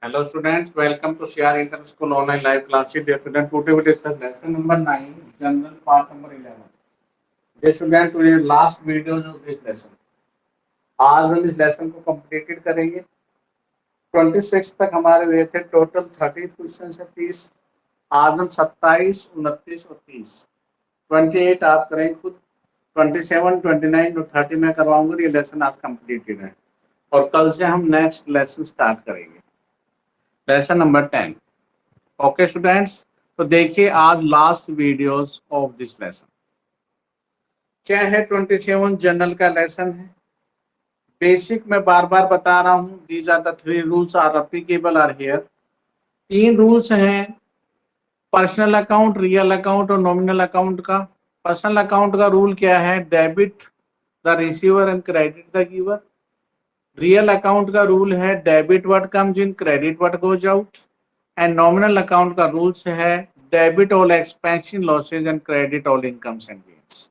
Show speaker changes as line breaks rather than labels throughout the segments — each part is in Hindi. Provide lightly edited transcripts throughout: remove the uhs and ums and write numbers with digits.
Hello students, welcome to CR Inter School Online Live Classes. Dear student, today we discuss lesson number 9, general part number 11. Dear student, today last videos of this lesson. आज हम इस लेसन को कंप्लीटेड करेंगे। 26 तक हमारे हुए थे, टोटल 30 क्वेश्चन है 30। आज हम 27, 29 और 30, 28 आप करेंगे खुद, 27, 29 और 30 में करवाऊंगा। ये लेसन आज कंप्लीटेड है और कल से हम नेक्स्ट लेसन स्टार्ट करेंगे, लेसन नंबर 10। ओके स्टूडेंट्स, तो देखिए आज last videos of this lesson क्या है। 27 जनरल का लेसन है। बेसिक मैं बार बार बता रहा हूं, these are the 3 rules are applicable are here. 3 rules हैं पर्सनल अकाउंट, रियल अकाउंट और नॉमिनल अकाउंट का। पर्सनल अकाउंट का रूल क्या है? Debit the receiver and credit the giver. Real account का रूल है debit what comes in, credit what goes out. And nominal account का रूल्स है debit all expenses losses and credit all incomes and gains.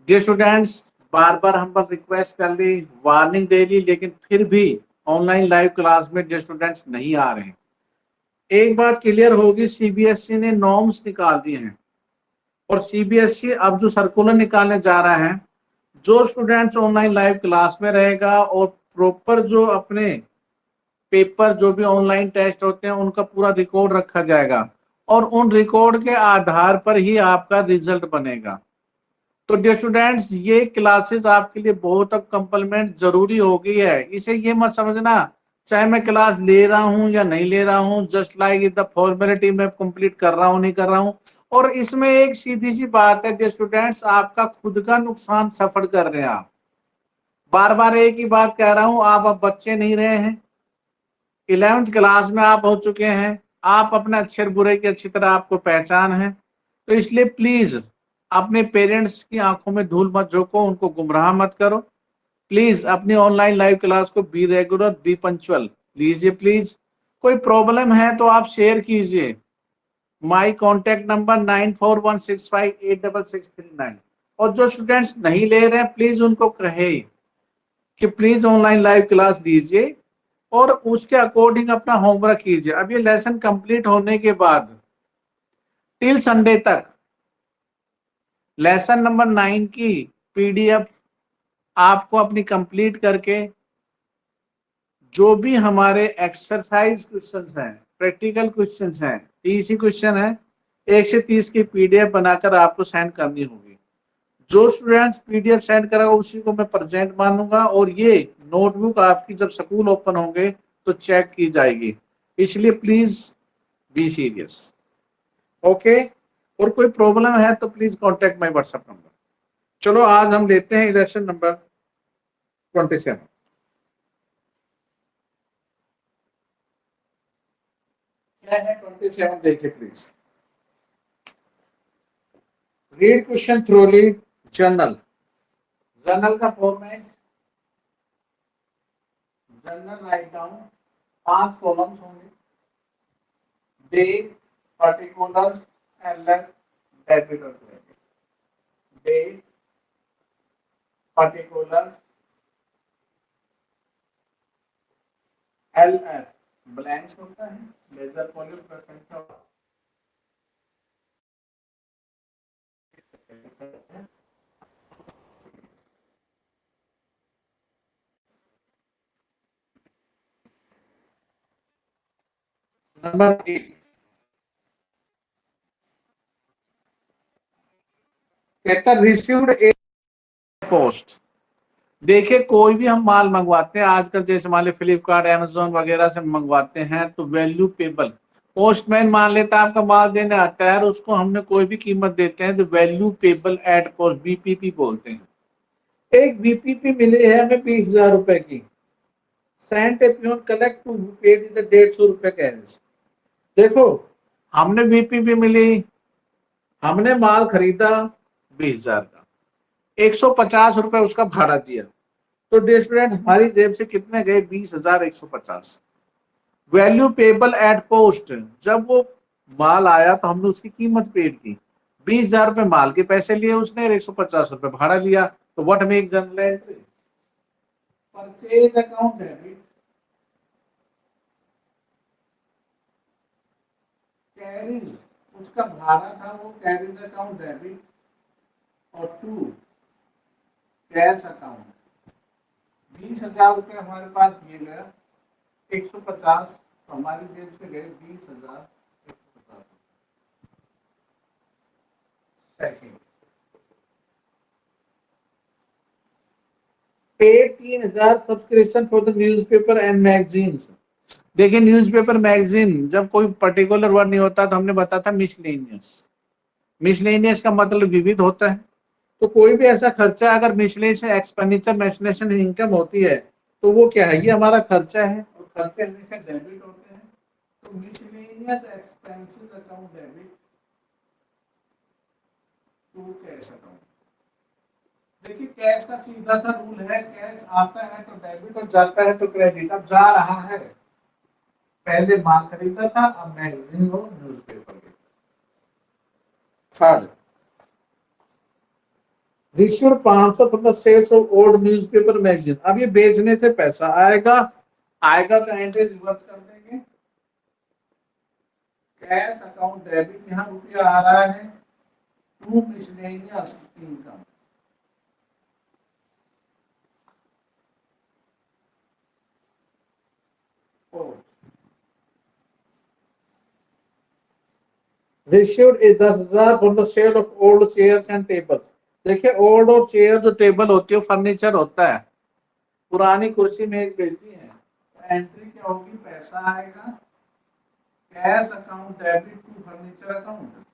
Dear students, बार बार हम पर रिक्वेस्ट कर ली, वार्निंग दे ली, लेकिन फिर भी ऑनलाइन लाइव क्लास में जो स्टूडेंट्स नहीं आ रहे हैं, एक बात क्लियर होगी, सीबीएसई ने नॉर्म्स निकाल दिए हैं और सीबीएसई अब जो सर्कुलर निकालने जा रहा है, जो स्टूडेंट्स ऑनलाइन लाइव क्लास में रहेगा और प्रॉपर जो अपने पेपर जो भी ऑनलाइन टेस्ट होते हैं उनका पूरा रिकॉर्ड रखा जाएगा और उन रिकॉर्ड के आधार पर ही आपका रिजल्ट बनेगा। तो डियर स्टूडेंट्स, ये क्लासेस आपके लिए बहुत अब कंपलमेंट जरूरी हो गई है। इसे ये मत समझना चाहे मैं क्लास ले रहा हूं या नहीं ले रहा हूं, जस्ट लाइक द फॉर्मेलिटी में कंप्लीट कर रहा हूं नहीं कर रहा हूं। और इसमें एक सीधी सी बात है डियर स्टूडेंट्स, आपका खुद का नुकसान सफर कर रहे हैं आप। बार बार एक ही बात कह रहा हूं, आप अब बच्चे नहीं रहे हैं, 11th क्लास में आप हो चुके हैं, आप अपने अक्षर बुरे की अच्छी तरह आपको पहचान है। तो इसलिए प्लीज अपने पेरेंट्स की आंखों में धूल मत झोंको, उनको गुमराह मत करो। प्लीज अपनी ऑनलाइन लाइव क्लास को बी रेगुलर, बी पंक्चुअल लीजिए प्लीज। कोई प्रॉब्लम है तो आप शेयर कीजिए। My contact number 9416586639। और जो स्टूडेंट्स नहीं ले रहे हैं प्लीज उनको कहे कि प्लीज ऑनलाइन लाइव क्लास लीजिए और उसके अकॉर्डिंग अपना होमवर्क कीजिए। अब ये लेसन कंप्लीट होने के बाद टिल संडे तक लेसन नंबर 9 की पीडीएफ आपको अपनी कंप्लीट करके जो भी हमारे एक्सरसाइज क्वेश्चंस हैं, प्रैक्टिकल क्वेश्चंस हैं, 30 ही क्वेश्चन है, 1 से 30 की पीडीएफ बनाकर आपको सेंड करनी होगी। जो स्टूडेंट्स पीडीएफ सेंड करेगा उसी को मैं प्रेजेंट मानूंगा और ये नोटबुक आपकी जब स्कूल ओपन होंगे तो चेक की जाएगी। इसलिए प्लीज बी सीरियस। ओके, और कोई प्रॉब्लम है तो please contact my WhatsApp number. चलो आज हम लेते हैं लेसन नंबर 27। क्या है 27? देखिए please, read question thoroughly journal. Journal का format, journal write down 5 columns होंगे, डेट, पर्टिकुलर्स, एलएफ, डेबिट और credit. Date, particulars, LF blanks होता है, लेजर वॉल्यूम परसेंट नंबर 8 कहता रिसीव्ड ए पोस्ट। देखिए कोई भी हम माल मंगवाते हैं आजकल, जैसे मान ली फ्लिपकार्ट, अमेजोन वगैरह से मंगवाते हैं तो वैल्यू पेबल, पोस्टमैन मान लेता है आपका माल देने आता है और उसको हमने कोई भी कीमत देते हैं तो value payable eight post, BPP बोलते हैं। एक बीपीपी मिली है हमें 20,000 रुपए की, sent a peon collect to paid in the 150 रुपए कैश। देखो हमने बीपीपी मिली, हमने माल खरीदा 20,000 का, 150 रुपए उसका भाड़ा दिया, तो डियर स्टूडेंट हमारी जेब से कितने गए? 20,150। वैल्यू पेबल एट पोस्ट, जब वो माल आया तो हमने उसकी कीमत पेड की, 20,000 रुपए माल के पैसे लिए उसने, 150 रुपए भाड़ा लिया। तो what make journal entry? Purchase account debit, carries उसका भाड़ा था वो कैरीज अकाउंट डेबिट, और 2 कैश अकाउंट 20,000 रुपये हमारे पास दिए गया 150, तो हमारी जेब से गए 20,150। सेकंड पे 3,000 subscription for the newspaper and magazines. देखिए न्यूज़पेपर मैगजीन जब कोई पर्टिकुलर वर्ड नहीं होता तो हमने बताया था मिसलेनियस। मिसलेनियस का मतलब विविध होता है। तो कोई भी ऐसा खर्चा अगर मिसलेनियस एक्सपेंडिचर मैक्सिमेशन इनकम होती है तो वो क्या है, ये हमारा खर्चा है और खर्चे हमेशा डेबिट होते हैं। तो miscellaneous expenses account debit to cash account. देखिए कैश का सीधा सा रूल है, कैश आता है तो डेबिट और जाता है तो क्रेडिट। अब जा रहा है, पहले माल खरीदा था, अब मैगजीन हो न्यूज़पेपर के। Third received 500 from the sales of old newspaper magazine. अब ये बेचने से पैसा आएगा, आएगा तो एंट्री रिवर्स कर देंगे। कैश अकाउंट डेबिट, यहाँ रुपया आ रहा है to miscellaneous income. Received is 10,000 from the sale of old chairs and tables. देखिए ओल्ड और चेयर जो टेबल होती है फर्नीचर होता है, पुरानी कुर्सी मेज बेची है, तो एंट्री क्या होगी, पैसा आएगा cash account debit to furniture account.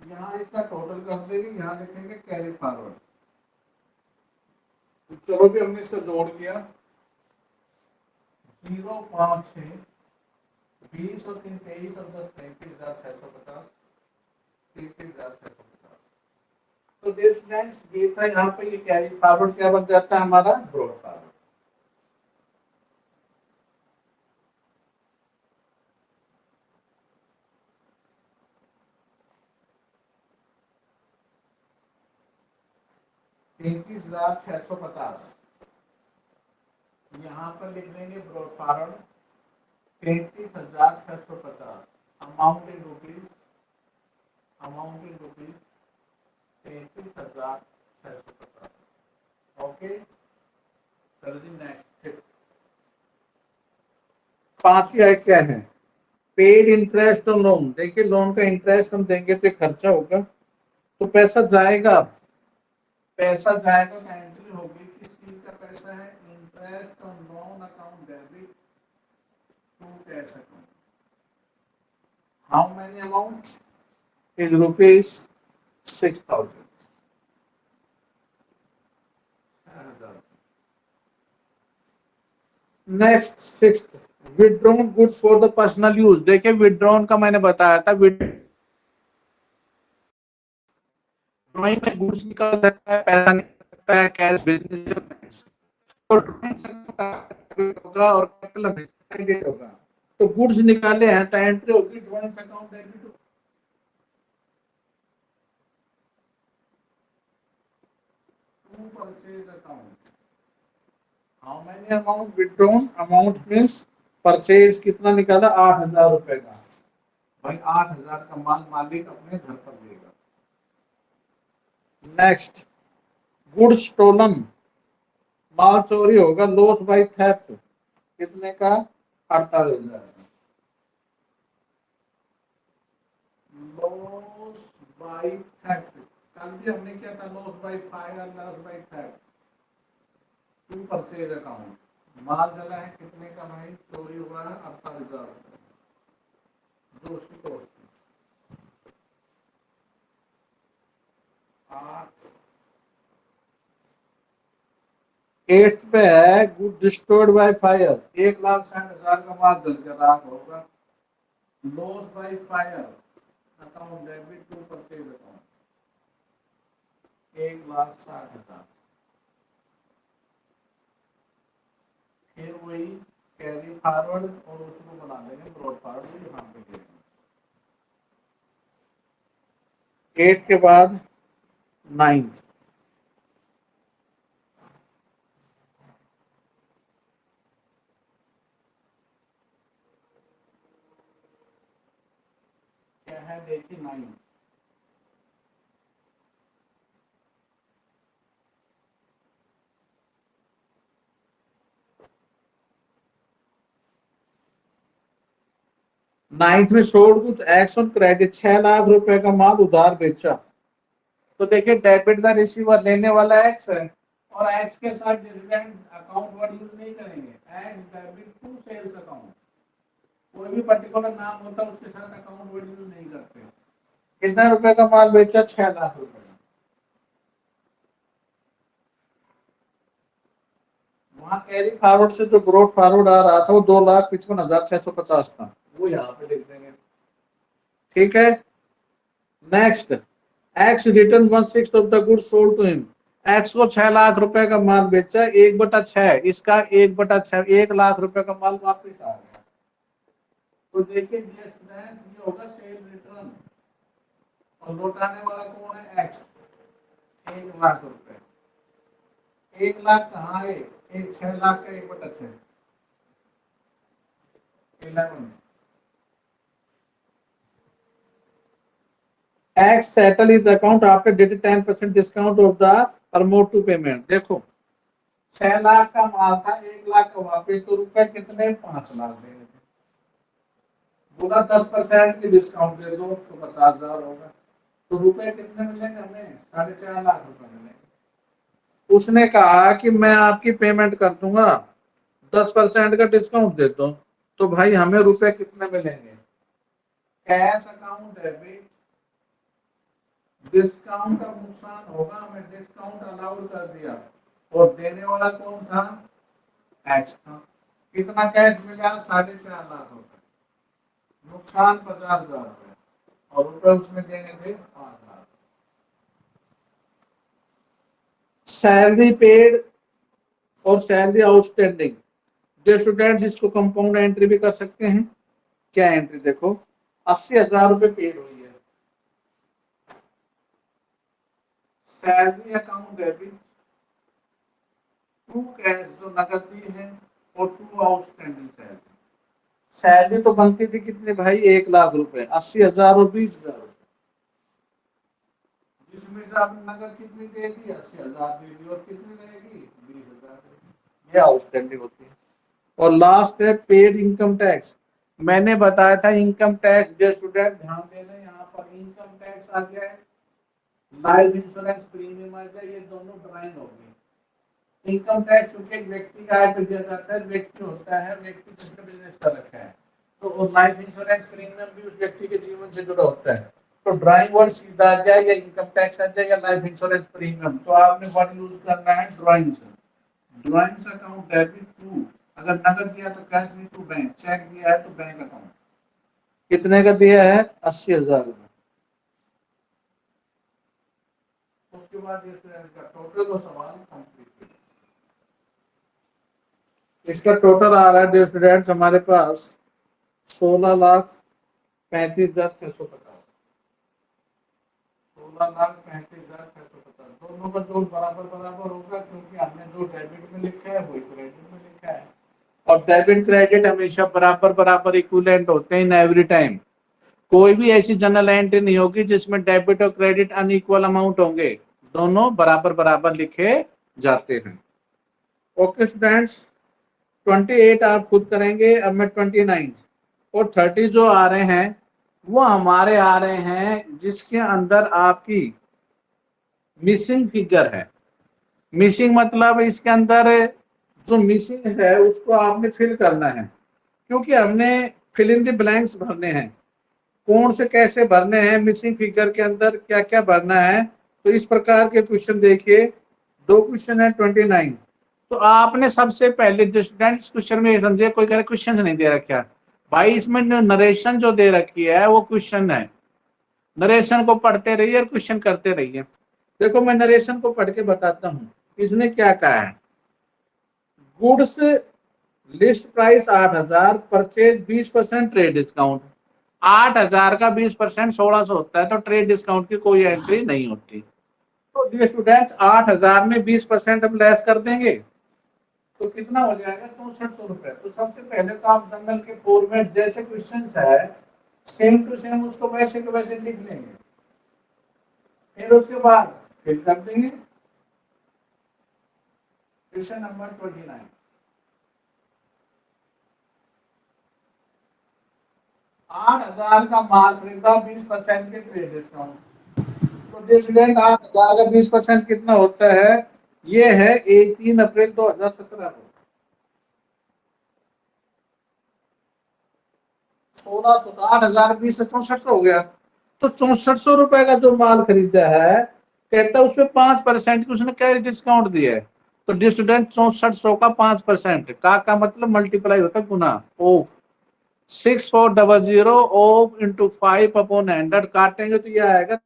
यहाँ इसका टोटल कर देंगे, यहाँ लिखेंगे कैरी फॉरवर्ड। तो चलो भी हमने इसको जोड़ दिया 056 20 और 3 23 और 10 33,650 33,650। तो दिस मींस ये था, यहाँ पे ये कैरी फॉरवर्ड क्या बन जाता है हमारा ब्रॉड फॉरवर्ड। 33,650 यहाँ पर लिख देंगे brought forward 33,650 amount in rupees, amount in rupees 33,650। Okay चलो नेक्स्ट। पांचवी है क्या है, पेड इंटरेस्ट और लोन। देखिए लोन का इंटरेस्ट हम देंगे तो खर्चा होगा, तो पैसा जाएगा, पैसा जाएगा तो एंट्री होगी किस चीज का पैसा है, interest on loan account debit to cash account. How many amount is rupees 6,000। Next sixth withdrawn goods for the personal use. देखिए विड्रॉन का मैंने बताया था, ड्राइंग में गुड्स निकल सकता है, पैसा निकल सकता है, कैश बिजनेस तो ड्राइंग से होगा और कैपिटल हमेशा क्रेडिट होगा। तो गुड्स निकाले हैं तो एंट्री होगी drawing account debit to purchase account. How many amount withdrawn, amount means purchase कितना निकाला 8,000 रुपए का, भाई 8,000 का माल मालिक अपने घर पर लेगा। नेक्स्ट गुड्स स्टोलन, माल चोरी होगा, लॉस बाय थेफ्ट कितने का 48,000। लॉस बाय थेफ्ट कल भी हमने किया था, loss by fire, loss by theft to purchase account. माल जला है कितने का भाई, चोरी हुआ है 48,000 जो उसकी कॉस्ट थी। 8 पे है गुड डिस्ट्रॉयड बाय फायर, 1,60,000 का माल जल के राख होगा। Loss by fire account debit to purchase account 1,60,000। फिर वही कैरी फॉरवर्ड और उसको बना देंगे ब्रॉड फॉरवर्ड यहाँ पे देंगे। 8 के बाद 9 had 89. नाइन्थ में sold goods x on credit 6 lakh रुपए का माल उधार बेचा। तो देखिए डेबिट द रिसीवर लेने वाला एक्स है और एक्स के साथ डिविडेंड अकाउंट वर्ड यूज नहीं करेंगे। X debit to sales account, कोई भी पर्टिकुलर नाम होता है उसके साथ अकाउंट वर्ड यूज नहीं करते। कितने रुपए का माल बेचा? 6 लाख रुपए का। वहां कैरी फॉरवर्ड से जो ब्रॉड फॉरवर्ड आ रहा था वो 2,55,650 था, वो यहाँ पे लिख देंगे। ठीक है। Next, x return 1/6 of the goods sold to him. X को 6 लाख रुपए का माल बेचा, 1/6 इसका 1/6 1 लाख रुपए का माल वापस आ गया। तो देखिए ये होगा सेल रिटर्न और लौटाने वाला कौन है? एक्स। 1 लाख रुपए, 1 लाख कहाँ है? 6 लाख का 1/6 11। X settle his account after did 10% discount of the promote to payment। देखो 6 लाख का माल था, 1 लाख का वापिस, तो रुपए कितने? 5 लाख देने थे। बोला 10% की डिस्काउंट दे दो तो 50,000 होगा। तो रुपए कितने मिलेंगे हमें? 4.5 लाख रुपए मिलेंगे। उसने कहा कि मैं आपकी पेमेंट कर दूंगा, 10% का डिस्काउंट दे दो। तो भाई हमें रुपए कितने मिलेंगे? कैश अकाउंट डेबिट, डिस्काउंट का नुकसान होगा, हमें डिस्काउंट अलाउड कर दिया और देने वाला कौन था? एक्स था। कितना कैश मिला? 4.5 लाख रुपए, नुकसान 50,000 रुपए और रुपए उसमें देने थे 5 लाख। सैलरी पेड और सैलरी आउटस्टैंडिंग, जो स्टूडेंट्स इसको कंपाउंड एंट्री भी कर सकते हैं। क्या एंट्री? देखो 80,000 रुपए पेड हुई है, सैलरी अकाउंट डेबिट, 2 कैश जो नकद दी है और 2 आउटस्टैंडिंग सैलरी। सैलरी तो बनती थी कितने भाई? 1 लाख रुपए, 80,000 और 20,000 रुपए, जिसमें से आपने नकद कितनी दे दी? 80,000 दे दी और कितनी रहेगी? 20,000। ये आउटस्टैंडिंग होती है। और लास्ट है पेड इनकम टैक्स। मैंने बताया था इनकम टैक्स, जो स्टूडेंट ध्यान देना, यहाँ पर इनकम टैक्स आ गया है, लाइफ इंश्योरेंस प्रीमियम आ गया, ये दोनों ड्राइंग हो गई। इनकम टैक्स क्योंकि एक व्यक्ति का आय पर दिया जाता है, व्यक्ति होता है, व्यक्ति जिसने बिजनेस कर रखा है, तो लाइफ इंश्योरेंस प्रीमियम भी उस व्यक्ति के जीवन से जुड़ा होता है। तो ड्राइंग वर्ड सीधा आ जाए या इनकम टैक्स आ जाए या लाइफ इंश्योरेंस प्रीमियम, तो आपने वर्ड यूज करना है drawings. Drawings account debit to, अगर नगद दिया तो कैश नहीं, टू बैंक, चेक दिया है तो बैंक अकाउंट। कितने का दिया है? 80,000 रुपए। उसके बाद इसका टोटल सवाल कंप्लीट। इसका टोटल आ रहा है डियर स्टूडेंट्स हमारे पास 16,35,650। 16,35,650, दोनों का जोड़ बराबर बराबर होगा, क्योंकि हमने जो डेबिट में लिखा है वही क्रेडिट में लिखा है, और डेबिट क्रेडिट हमेशा बराबर बराबर इक्विवेलेंट होते हैं इन एवरी टाइम। कोई भी ऐसी जनरल एंट्री नहीं होगी जिसमें डेबिट और क्रेडिट अनइक्वल अमाउंट होंगे, दोनों बराबर बराबर लिखे जाते हैं। ओके स्टूडेंट्स, 28 आप खुद करेंगे। अब मैं 29 और 30 जो आ रहे हैं वो हमारे आ रहे हैं जिसके अंदर आपकी मिसिंग फिगर है। मिसिंग मतलब इसके अंदर जो मिसिंग है उसको आपने फिल करना है, क्योंकि हमने फिल इन द ब्लैंक्स भरने हैं। कौन से कैसे भरने हैं, मिसिंग फिगर के अंदर क्या क्या भरना है, तो इस प्रकार के क्वेश्चन देखिए। 2 क्वेश्चन है 29। तो आपने सबसे पहले जो स्टूडेंट्स क्वेश्चन में समझे, कोई कह रहे क्वेश्चन नहीं दे रखा भाई, इसमें नरेशन जो दे रखी है वो क्वेश्चन है। नरेशन को पढ़ते रहिए और क्वेश्चन करते रहिए। देखो मैं नरेशन को पढ़ के बताता हूँ, इसने क्या कहा है। Goods list price 8,000, purchase 20% trade discount. 8,000 का 20% 1,600 होता है, तो ट्रेड डिस्काउंट की कोई एंट्री नहीं होती। तो डियर स्टूडेंट्स 8,000 में 20% हम लेस कर देंगे तो कितना हो जाएगा? 6400 रुपए। तो सबसे पहले तो आप जनरल के फॉर्मेट जैसे क्वेश्चन है सेम टू सेम उसको वैसे के वैसे लिख लेंगे, फिर उसके बाद फिल कर देंगे। क्वेश्चन नंबर 29, 8,000 का माल खरीदा 20% के ट्रेड डिस्काउंट। तो स्टूडेंट 8,000 का 20% कितना होता है? ये है 3 अप्रैल 2017 को 1600, 8,000 20 से 6400 हो गया। तो 6400 रुपए का जो माल खरीदा है, कहता है उसमें 5% की उसने कैश डिस्काउंट दिया है। तो स्टूडेंट 6400 का 5% का मतलब मल्टीप्लाई होता है गुना। ओ 6400 ओ इंटू 5/100 काटेंगे तो ये आएगा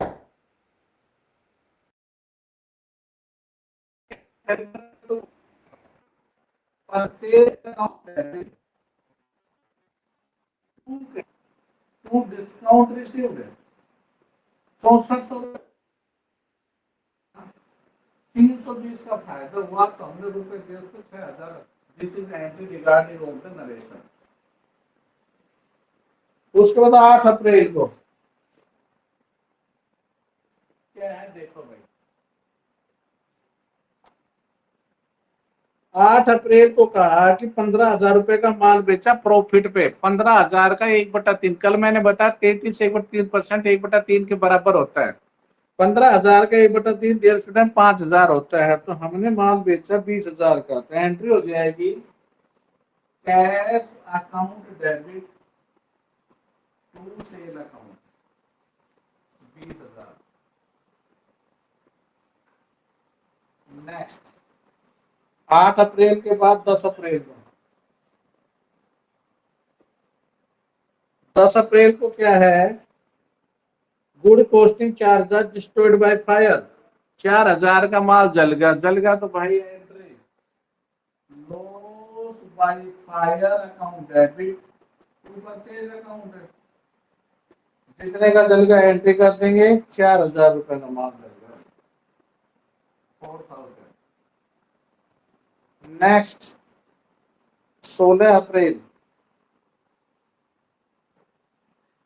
2 डिस्काउंट रिसीव्ड है 6400, 320 का फायदा हुआ तो हमने रुपए 6,000। This is entry regarding of the narration. उसके बाद 8 अप्रैल को क्या है देखो भाई, 8 अप्रैल को कहा कि 15,000 रुपए का माल बेचा प्रॉफिट पे। 15,000 का 1/3, कल मैंने बताया 33 1/3%, 1/3 के बराबर होता है। 15,000 का 1/3 डियर स्टूडेंट 5,000 होता है। तो हमने माल बेचा 20,000 का, तो एंट्री हो जाएगी cash account debit to sale account 20,000। Next 8 April के बाद 10 अप्रैल को, 10 अप्रैल को क्या है? Good costing charges destroyed by fire. 4,000 का माल जल गया, जल गया तो भाई entry loss by fire account debit to purchase account है। जितने का जल गया एंट्री कर देंगे, 4,000 रुपए का माल जल गया 4,000। नेक्स्ट 16 अप्रैल,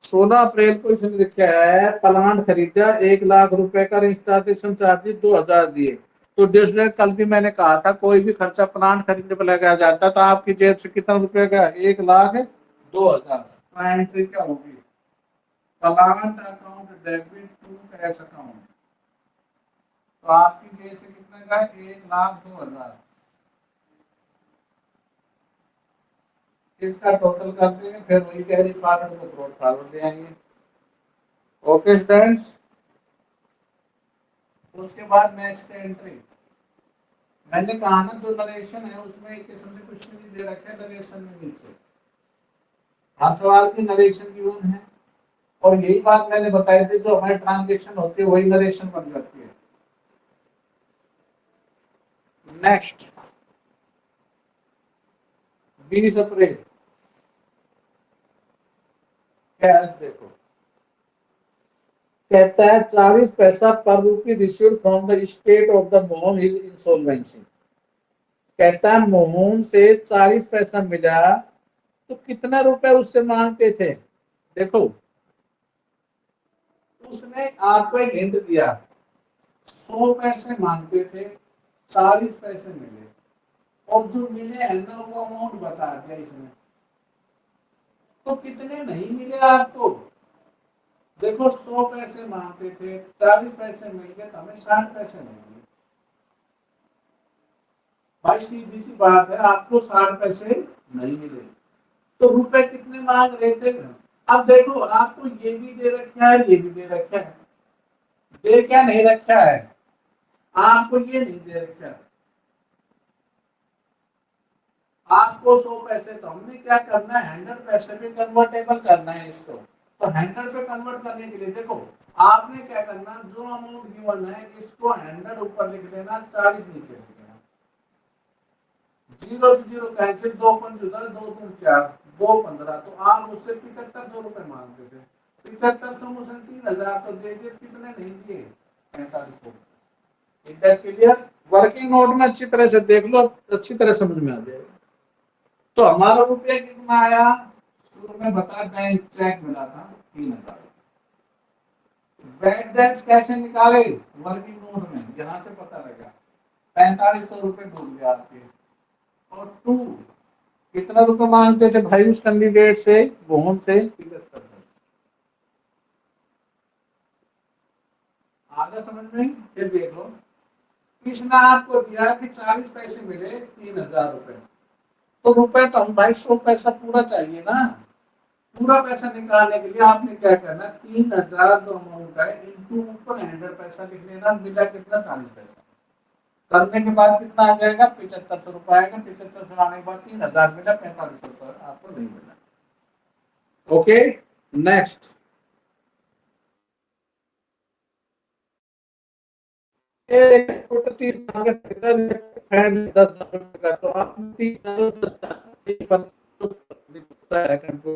16 अप्रैल को इसने लिखा है प्लांट खरीदा 1,00,000 रुपए का, रजिस्ट्रेशन चार्जेस 2,000 दिए। तो डिस्ट्रेक्ट कल भी मैंने कहा था कोई भी खर्चा प्लांट खरीदने पर लगाया जाता तो आपकी जेब से कितना रुपए का? 1,02,000। तो एंट्री क्या होगी? Plant account debit to cash account. तो आपकी जेब से कितने का? 1,02,000। इसका टोटल कर देंगे, फिर वही कैरी फॉरवर्ड को ब्रॉड फॉरवर्ड देंगे। ओके स्टूडेंट्स, उसके बाद नेक्स्ट एंट्री मैंने कहा ना जो नरेशन है उसमें एक किस्म से कुछ नहीं दे रखा है नरेशन में नीचे, हर सवाल की नरेशन की वन है। और यही बात मैंने बताई थी, जो हमारी ट्रांजेक्शन होती है वही नरेशन बन जाती है। नेक्स्ट 20 अप्रैल क्या देखो, कहता है 40 पैसा पर रूपी received from the state of the Mohan is insolvency. कहता है मोहन से 40 पैसा मिला तो कितना रुपए उससे मांगते थे? देखो उसने आपको एक हिंट दिया, 100 पैसे मांगते थे, 40 पैसे मिले, और जो मिले है ना वो अमाउंट बता दिया इसने। तो कितने नहीं मिले आपको? देखो 100 पैसे मांगते थे, 40 पैसे मिल गए, तो हमें 60 पैसे मिल गए। भाई सीधी सी बात है, आपको 60 पैसे नहीं मिले तो रुपए कितने मांग रहे थे? अब देखो आपको ये भी दे रखा है, ये भी दे रखा है। दे क्या नहीं रखा है? आपको ये नहीं दे रखा है। आपको 100 पैसे, तो हमने क्या करना है 100 पैसे में कन्वर्टेबल करना है इसको। तो 100 पे कन्वर्ट करने के लिए देखो आपने क्या करना, जो अमाउंट गिवन है इसको 100 ऊपर लिख देना, 40 नीचे लिख देना। 0 से 0 कैंसिल, 2 पंच उधर, 2 दूनी 4, 2 15। तो आप उससे 7500 रुपए मांगते थे, 7500 में उसने 3,000 तो दे दिए, कितने नहीं दिए? 45। क्लियर? वर्किंग नोट में अच्छी तरह से देख लो, अच्छी तरह समझ में आ जाएगा। तो हमारा रुपया कितना आया? शुरू में बता बैंक चेक मिला था 3,000। बैड डेट्स कैसे निकाले? वर्किंग नोट में, यहां से पता लगा 4500 रुपए डूब गया आपके। और 2 कितना रुपए मांगते थे भाई उस कैंडिडेट से, भुवन से? 75। आगे समझ में? फिर देख लो, इसने आपको दिया कि 40 पैसे मिले 3,000 रुपए, तो रुपए तो हम भाई 100 पैसा पूरा चाहिए ना। पूरा पैसा निकालने के लिए आपने क्या करना, 3,000 जो अमाउंट है इंटू ऊपर 100 पैसा लिख लेना, मिला कितना 40 पैसा। करने के बाद कितना आ जाएगा, 7500 रुपए आएगा। 7500 आने के बाद 3,000 मिला, 4500 रुपए आपको नहीं मिला। Okay, next. तो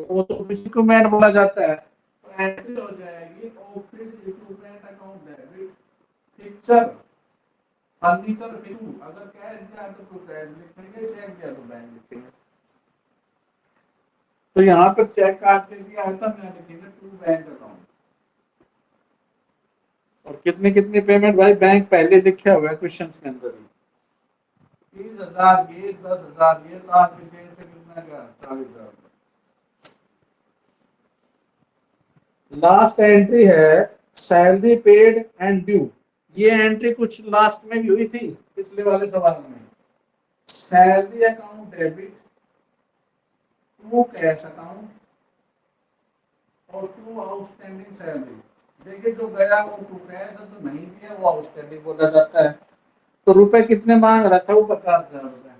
वो तो इक्विपमेंट बोला जाता है, तो एंट्री हो जाएगी office equipment account debit, fixture furniture फिटू। अगर कैश दिया तो कैश लिखेंगे, चेक दिया तो बैंक लिखेंगे। तो यहाँ पर चेक काटने की आइटम में लिखेंगे टू बैंक अकाउंट। और कितनी कितनी पेमेंट भाई, बैंक पहले लिखा हुआ है क्वेश्चन के अंदर ही। 30,000 ये, 10,000 ये, तो आपकी जेब से कितना गया, 40,000। लास्ट एंट्री है सैलरी पेड एंड ड्यू। ये एंट्री कुछ लास्ट में भी हुई थी पिछले वाले सवाल में। Salary account debit, to cash account और टू आउटस्टैंडिंग सैलरी। देखिए जो गया वो टू कैश है, जो नहीं दिया वो आउटस्टैंडिंग बोला जाता है। तो रुपए कितने मांग रखा, वो 50,000 रुपए,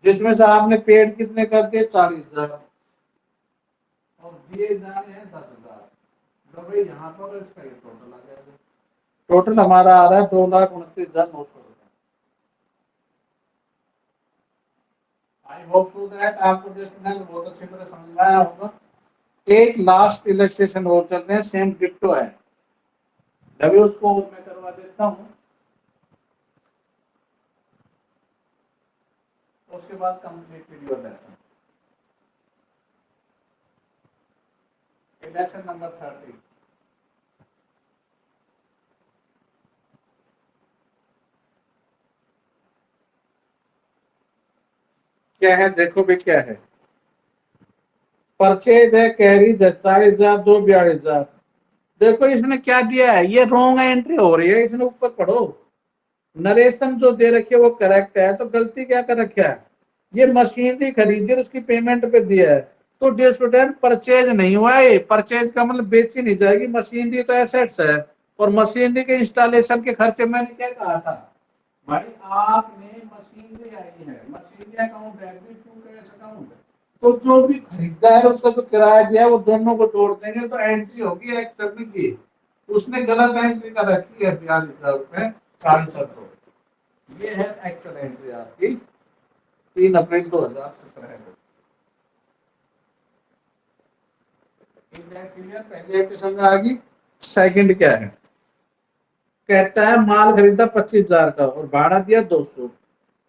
जिसमें से आपने पेड कितने कर दिए, 40,000, और दिए जाने हैं 10,000। तो भाई यहाँ पर इसका टोटल आ जाएगा। टोटल हमारा आ रहा है 2,29,900 रुपए। आई होप टू दैट आपको बहुत अच्छी तरह समझ में आया होगा। एक लास्ट इलस्ट्रेशन और चलते हैं, सेम डिक्टो है, अभी उसको मैं करवा देता हूँ, उसके बाद complete video lesson. Lesson number 30। क्या है देखो भी, क्या है, परचेज है, कैरीज है 40,000, 2 42,000। देखो इसने क्या दिया है, ये रॉन्ग एंट्री हो रही है, इसने ऊपर पढ़ो। नरेशन जो दे रखी है वो करेक्ट है, तो गलती क्या कर रखा है, ये मशीनरी खरीदी उसकी पेमेंट पे दिया है। तो डियर स्टूडेंट परचेज नहीं हुआ है, परचेज का मतलब बेची नहीं जाएगी, मशीनरी तो एसेट्स है। और मशीनरी के इंस्टॉलेशन के खर्चे मैंने क्या कहा था भाई, आपने मशीनरी आई है, machinery account debit to cash account, तो जो भी खरीदा है उसका जो किराया दिया है वो दोनों को जोड़ देंगे, तो एंट्री होगी एक्चुअल की। उसने गलत एंट्री कर रखी है 42,000 रुपए 40,000। ये है एक्चुअल एंट्री आपकी 3 अप्रैल 2017 को। पहली एंट्री समझ आ गई। सेकंड क्या है, कहता है माल खरीदा 25,000 का और भाड़ा दिया 200।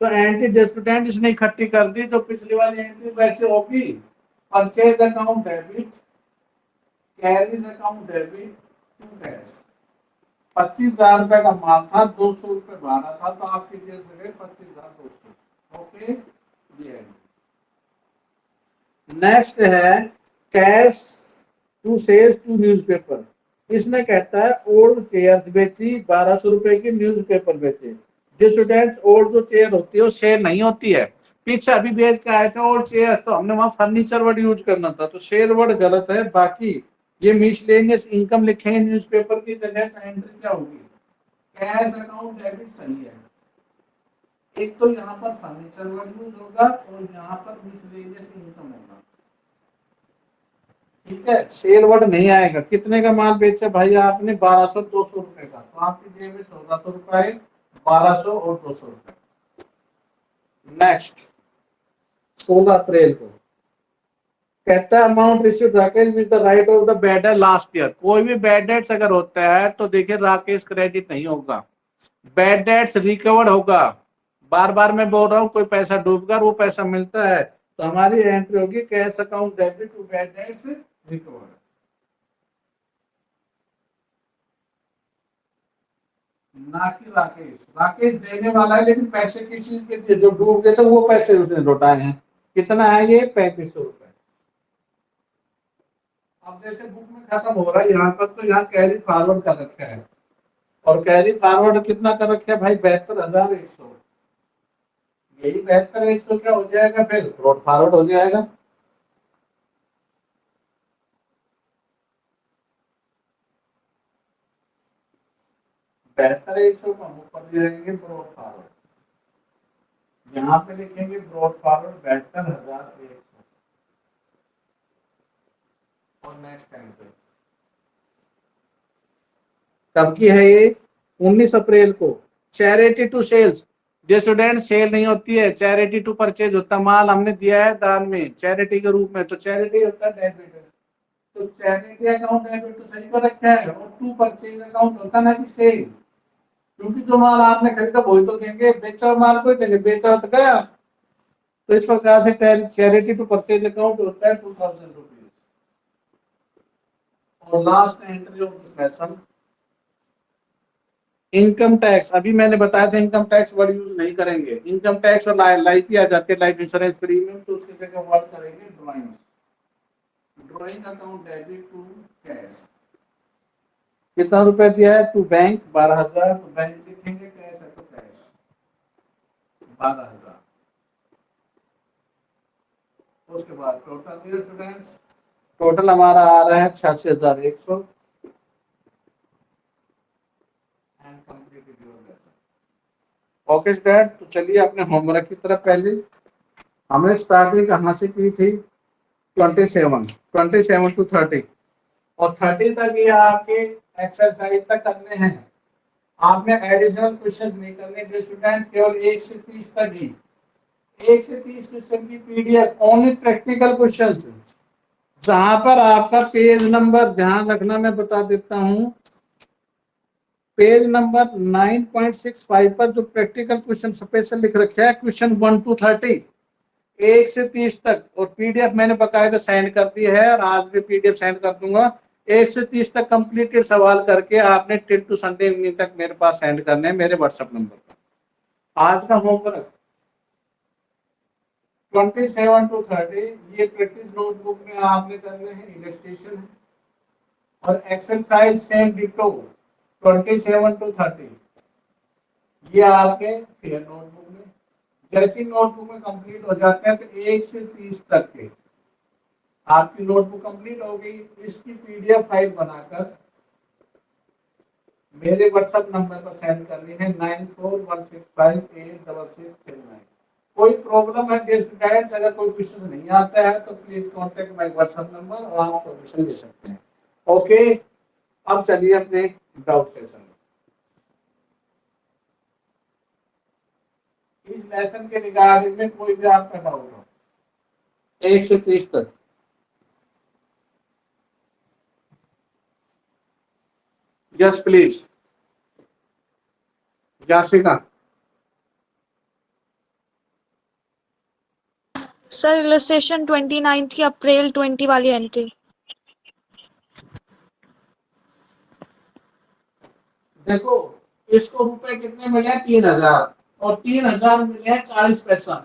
तो एंट्री डिस्प्यूटेंट इसने इकट्ठी कर दी, तो पिछली वाली एंट्री वैसे होगी, purchase account debit, carriage account debit to cash. 25,000 रुपए का माल था, 200 रुपए भाड़ा था, तो आपकी जेब से गए 25,200। ओके, ये नेक्स्ट है cash to sales to newspaper. इसने कहता है ओल्ड चेयर बेची 1,200 रुपए की, न्यूज़पेपर बेचे। जो स्टूडेंट ओल्ड जो चेयर होती है वो शेयर नहीं होती है, पीछे अभी बेच के आए थे ओल्ड चेयर, तो हमने वहां फर्नीचर वर्ड यूज करना था, तो शेयर वर्ड गलत है। बाकी ये मिसलेनियस इनकम लिखेंगे न्यूज़पेपर की जगह, तो एंट्री क्या होगी, कैश अकाउंट डेबिट सही है। एक तो यहाँ पर फर्नीचर वर्ड यूज होगा और यहाँ पर मिसलेनियस इनकम होगा, ठीक है। सेल वर्ड नहीं आएगा। कितने का माल बेचा भाई आपने, 1,200 200 रुपए का, तो आपकी जेब में 1,400 रुपए, 1,200 और 200 रुपए। नेक्स्ट 16 अप्रैल को कहता है amount received Rakesh with the right of the bad debt last year. कोई भी बैड डेट्स अगर होता है तो देखिए राकेश क्रेडिट नहीं होगा, बैड डेट्स रिकवर्ड होगा। बार बार मैं बोल रहा हूँ, कोई पैसा डूबकर वो पैसा मिलता है, तो हमारी एंट्री होगी cash account debit to bad debts recovered. ना कि राकेश, राकेश देने वाला है लेकिन पैसे किस चीज के दिए, जो डूब गए थे वो पैसे उसने लौटाए हैं। कितना है ये? 3500 रुपए। अब जैसे बुक में खत्म हो रहा है यहाँ पर, तो यहाँ कैरी फॉरवर्ड कर रखा है, और कैरी फॉरवर्ड कितना कर रखा है भाई? 72,100। यही 72,100 क्या हो जाएगा फिर? ब्रॉड फॉरवर्ड हो जाएगा। बेहतर 100 का ऊपर जाएंगे ब्रॉड फॉरवर्ड, यहाँ पे लिखेंगे ब्रॉड फॉरवर्ड 72,100 और नेक्स्ट टाइम पे। कब की है ये? 19 अप्रैल को। चैरिटी टू सेल्स, जो स्टूडेंट सेल नहीं होती है, चैरिटी टू परचेज होता, माल हमने दिया है दान में चैरिटी के रूप में, तो चैरिटी होता है डेबिट। तो चैरिटी अकाउंट डेबिट तो सही कर रखा है, और टू परचेज अकाउंट होता ना कि सेल, क्योंकि जो माल आपने खरीदा वही तो देंगे, बेचा हुआ माल को देंगे, बेचा तो गया। तो इस प्रकार से चैरिटी टू परचेज अकाउंट होता है 2,000 रुपीज। और last entry of this lesson, income tax. अभी मैंने बताया था इनकम टैक्स वर्ड यूज नहीं करेंगे। इनकम टैक्स और लाइफ ही आ जाते हैं, लाइफ इंश्योरेंस प्रीमियम, तो उसकी जगह वर्ड करेंगे drawing. Drawing account debit to cash. कितना रुपए दिया है? टू बैंक 12,000, तो बैंक लिखेंगे, कैश है तो कैश 12,000। उसके बाद टोटल स्टूडेंट्स, टोटल हमारा आ रहा है 86,100 and completed your lesson. Okay student, तो चलिए अपने होमवर्क की तरफ। पहले हमने स्टार्टिंग कहाँ से की थी? 27 टू 30, और 30 तक ये आपके एक्सरसाइज तक करने हैं। आपने एडिशनल क्वेश्चन नहीं करने स्टूडेंट्स, केवल 1 से 30 तक ही। 1 से 30 क्वेश्चन की पीडीएफ, ओनली प्रैक्टिकल क्वेश्चन, जहां पर आपका पेज नंबर ध्यान रखना, मैं बता देता हूं, पेज नंबर 9.65 पर जो प्रैक्टिकल क्वेश्चन स्पेशल लिख रखे हैं, क्वेश्चन 1 टू 30, 1 से 30 तक, और पीडीएफ मैंने बकायदा सेंड कर दी है, और आज भी पीडीएफ सेंड कर दूंगा। 1 से 30 तक कंप्लीटेड सवाल करके आपने टिल टू संडे इवनिंग तक मेरे पास सेंड करने हैं मेरे व्हाट्सएप नंबर पर। आज का होमवर्क 27 टू 30, ये प्रैक्टिस नोटबुक में आपने करने हैं, इलस्ट्रेशन है, और एक्सरसाइज सेम डिटो 27 टू 30, ये आपके फेयर नोटबुक में। जैसी नोटबुक में कंप्लीट हो जाते हैं तो 1 से 30 तक के आपकी नोटबुक कंप्लीट हो गई। इसकी पीडीएफ फाइल बनाकर मेरे व्हाट्सएप नंबर पर सेंड करनी है 9416586639। कोई प्रॉब्लम है डियर स्टूडेंट्स, अगर कोई क्वेश्चन नहीं आता है तो please contact my WhatsApp number और आप सॉल्यूशन ले सकते हैं। ओके, अब चलिए अपने डाउट सेशन में। इस लेसन के रिगार्डिंग में कोई भी आपका डाउट हो 1 से 30 तक। Yes please, Yasika.
Sir illustration 29 की अप्रैल 20 वाली एंट्री।
देखो, इसको रुपए कितने मिले? 3,000, और 3,000 मिले हैं 40 पैसा।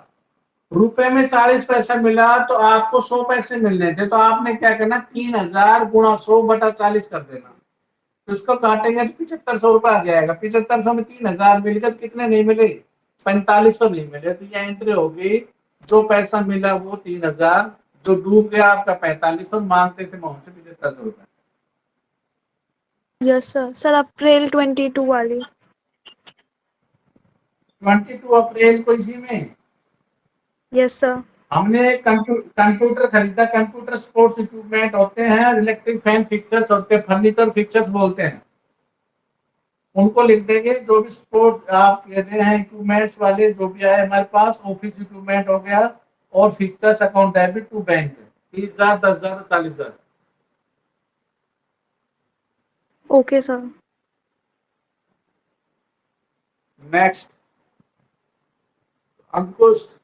रुपए में 40 पैसा मिला तो आपको 100 पैसे मिलने थे, तो आपने क्या करना? 3,000 गुणा 100 बटा 40 कर देना। तो उसको काटेंगे तो 7,500 रुपए आ जाएगा। 7,500 में 3,000 मिलकर कितने नहीं मिले? 4,500 नहीं मिले। तो ये एंट्री होगी, जो पैसा मिला वो 3,000, जो डूब गया आपका 4,500, मांगते थे वहां से 7,500 रुपए।
Yes sir. सर अप्रैल 22 वाली।
22 अप्रैल को इसी में
यस सर।
हमने कंप्यूटर खरीदा। कंप्यूटर स्पोर्ट्स इक्विपमेंट होते हैं, इलेक्ट्रिक फैन फिक्सर्स होते हैं, फर्नीचर फिक्सर्स बोलते हैं, उनको लिख देंगे। जो भी स्पोर्ट आप कह रहे हैं इक्विपमेंट्स वाले, जो भी आए हमारे पास, ऑफिस इक्विपमेंट हो गया, और fixtures account debit to bank 30,000, 10,000, 40,000।
Okay sir.
Next Ankush,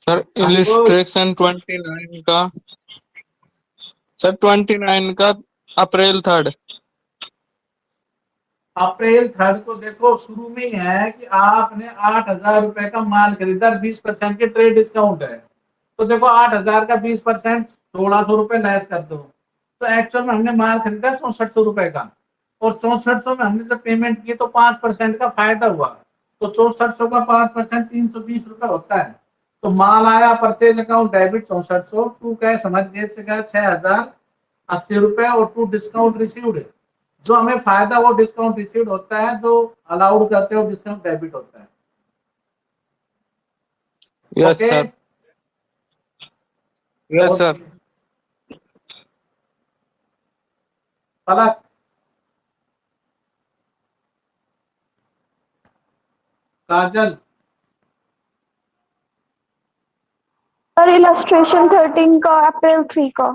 sir illustration 29 का, सर 29 का अप्रैल 3rd।
अप्रैल 3rd को देखो शुरू में ही है कि आपने 8,000 रुपए का माल खरीदा, 20% के ट्रेड डिस्काउंट है। तो देखो 8,000 का 20% 1,600 रुपए लेस कर दो, तो एक्चुअल में हमने माल खरीदा 6400 रुपए का, और 6400 में हमने जब पेमेंट की तो 5% का फायदा हुआ। तो 6400 का 5% 320 रुपए होता है। तो माल आया purchase account debit 6400, to cash हमारी जेब से गया 6,080 रुपए, और टू डिस्काउंट रिसीव्ड, जो हमें फायदा वो डिस्काउंट रिसीव्ड होता है, जो अलाउड करते हो डिस्काउंट डेबिट होता है।
यस
ओके,
सर, यस
और
सर।
पलक काजल
सर इलस्ट्रेशन 13 का अप्रैल 3 का।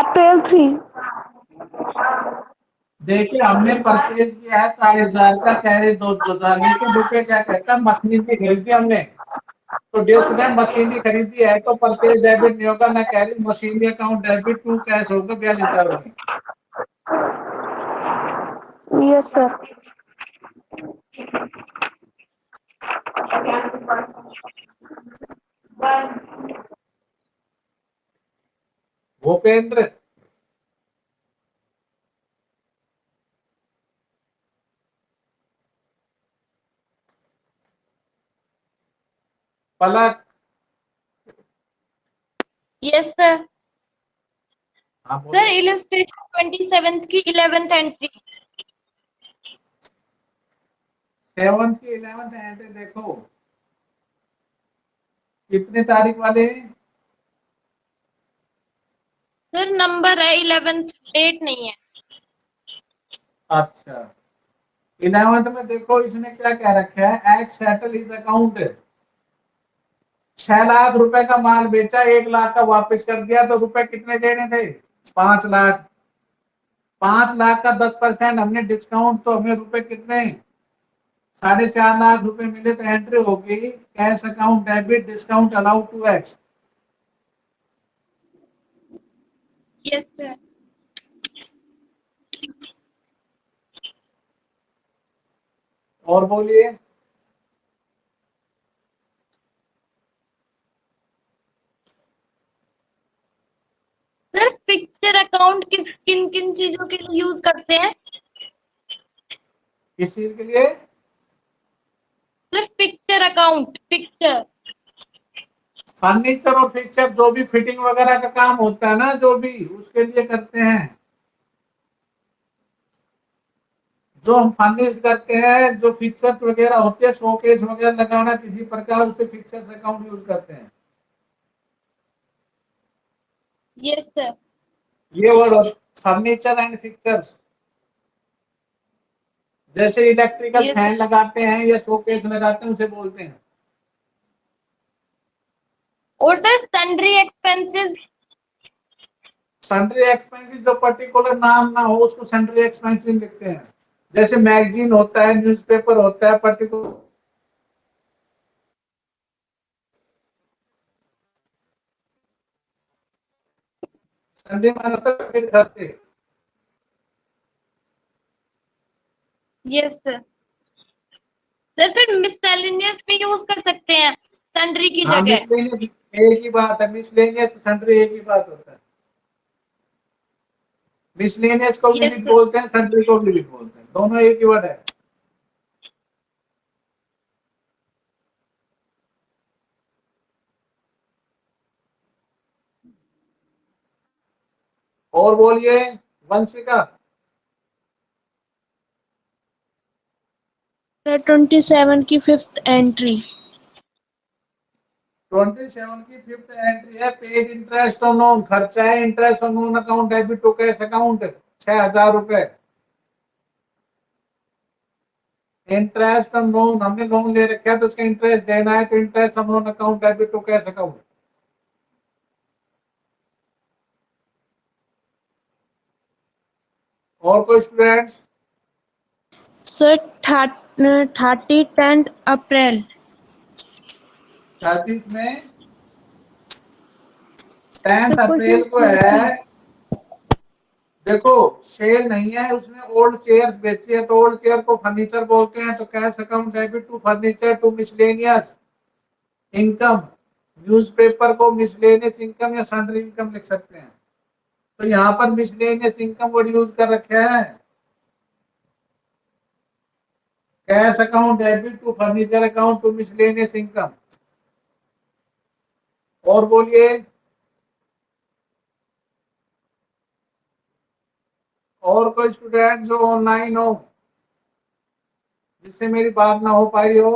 अप्रैल 3।
देखिए हमने परचेज किया है 4,000 का, कैरेज 2,000, लेकिन रुपए क्या कहता है, मशीन की खरीदी हमने, तो डेस में मशीन की खरीदी है तो परचेज डेबिट नहीं होगा ना carriage, machine account debit, to cash होगा 42,000 रुपए।
Yes sir.
Bhupendra Palak,
yes sir.
हाँ
सर
बोलो।
इलस्ट्रेशन 27 की 11th एंट्री।
7th की 11th एंट्री देखो कितने तारीख वाले हैं?
सर नंबर है 11th, डेट नहीं है।
अच्छा, 11th में देखो इसने क्या कह रखा है, x settle is account, 6 lakh रुपए का माल बेचा, 1 लाख का वापस कर दिया, तो रुपए कितने देने थे? 5 लाख। 5 लाख का 10% हमने डिस्काउंट, तो हमें रुपए कितने, 4.5 लाख रुपए मिले, तो एंट्री होगी cash account debit discount allowed to x.
Yes sir.
और बोलिए।
सर फिक्चर अकाउंट किन किन चीजों के लिए यूज करते हैं?
किस चीज के लिए?
Sir fixture account, picture.
Furniture और फिक्चर, जो भी फिटिंग वगैरह का काम होता है ना, जो भी उसके लिए करते हैं। जो हम फर्निश करते हैं, जो फिक्चर्स वगैरह होते हैं, शोकेस वगैरह लगाना किसी प्रकार, उसे फिक्चर्स अकाउंट यूज करते हैं।
Yes sir.
ये वर्ड फर्नीचर एंड फिक्चर्स, जैसे इलेक्ट्रिकल
यस
फैन
सर।
लगाते हैं या शोकेस लगाते हैं, उसे बोलते हैं।
और sir sundry expenses.
Sundry expensive, जो पर्टिकुलर नाम ना हो उसको सन्ड्री एक्सपेंसिव लिखते हैं। जैसे मैगजीन होता है, न्यूज़पेपर होता है, पर्टिकुलर सन्ड्री मतलब फिर करते।
Yes sir. सर फिर मिससेलेनियस भी यूज कर सकते हैं सन्ड्री की
हाँ,
जगह।
मिसलेनियस एक ही बात है, मिसलेनियस सन्ड्री एक ही बात होता है। मिसलेनियस को
यस
लिमिट
सर।
बोलते हैं, सन्ड्री को लिमिट बोलते हैं, दोनों एक ही वर्ड है। और बोलिए वंशिका।
सर 27 की 5th एंट्री।
27 की 5th एंट्री है, पेड इंटरेस्ट ऑन लोन, खर्चा है interest on loan account debit to cash account 6,000 रुपए। इंटरेस्ट ऑन लोन, हमने लोन ले रखा है तो उसका इंटरेस्ट देना है, तो interest on loan account debit to cash account. और कोई स्टूडेंट्स?
सर 10th अप्रैल।
30 में 10
सर,
अप्रैल को है। देखो सेल नहीं है, उसने ओल्ड चेयर्स बेची है, तो ओल्ड चेयर को फर्नीचर बोलते हैं, तो cash account debit to furniture to miscellaneous income. Newspaper को मिसलेनियस इनकम या सन्ड्री इनकम लिख सकते हैं। तो यहाँ पर मिसलेनियस इनकम वर्ड यूज कर रखे है। Cash account debit to furniture account to miscellaneous income. और बोलिए, और कोई स्टूडेंट जो ऑनलाइन हो जिससे मेरी बात ना हो पाई हो?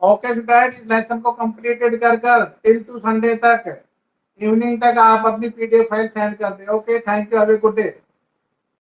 ओके स्टूडेंट, इस लेसन को कंप्लीटेड कर टिल टू संडे तक इवनिंग तक आप अपनी पीडीएफ फाइल सेंड कर दें। Okay, thank you, have a good day.